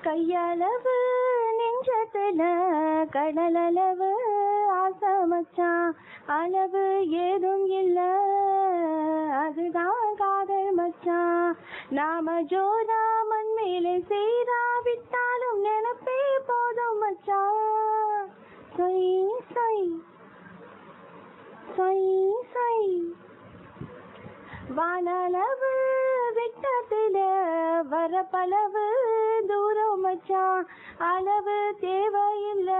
கையளவு நெஞ்சத்துல கடலளவு ஆசை மச்சான், அளவு ஏதும் இல்ல அதுதான் காதல் மச்சான். நாம ஜோரா மண் மேலே செய்தா விட்டாலும் நினைப்பே போதும் மச்சான். சொய் சொய் சொய் சொய் வானளவு விட்டத்துல வரப்பளவு தூரம் மச்சான், அளவு தேவையில்ல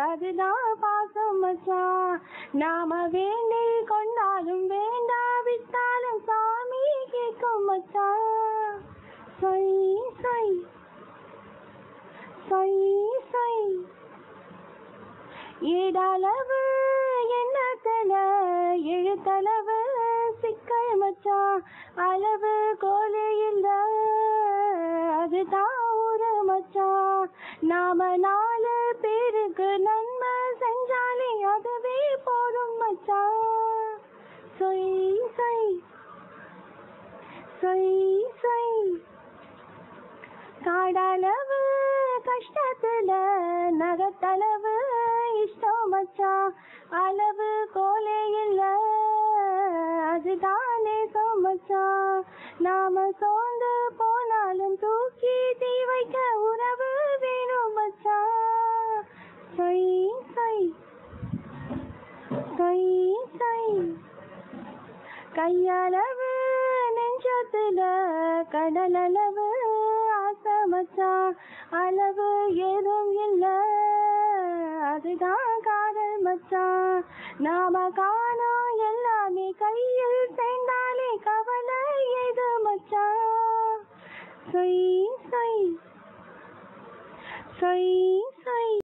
அதுதான் பாசம் மச்சான். நாம வேண்டி கொண்டாலும் வேண்டாவிட்டாலும் சாமி கேட்கும் மச்சான். சொய் சொய் சொய் சொய் ஈடளவு எண்ணத்துல எழுத்தளவு சிக்கல் மச்சான், அளவு கோலு இல்ல அதுதான் ஒரு மச்சான். நாம 4 பேருக்கு நன்மை செஞ்சாலே அதுவே போதும் மச்சான். சொய் சொய் சொய் சொய் காடளவு கஷ்டத்துல நகத்தளவு இஷ்டம் மச்சான், அளவு கோலே இல்ல அதுதான் நேசம் மச்சான். நாம சோர்ந்து போனாலும் தூக்கி தீ வைக்க உறவு வேணும் மச்சான். சொய் சொய் சொய் சொய் கையளவு நெஞ்சத்துல கடலளவு ஆசை மச்சான், அளவு ஏதும் இல்ல அதுதான் காதல் மச்சான். நாம காணோம் எல்லாமே கையில் சேர்ந்தாலே கவலை ஏது மச்சான். சொய் சொய் சொய் சொய்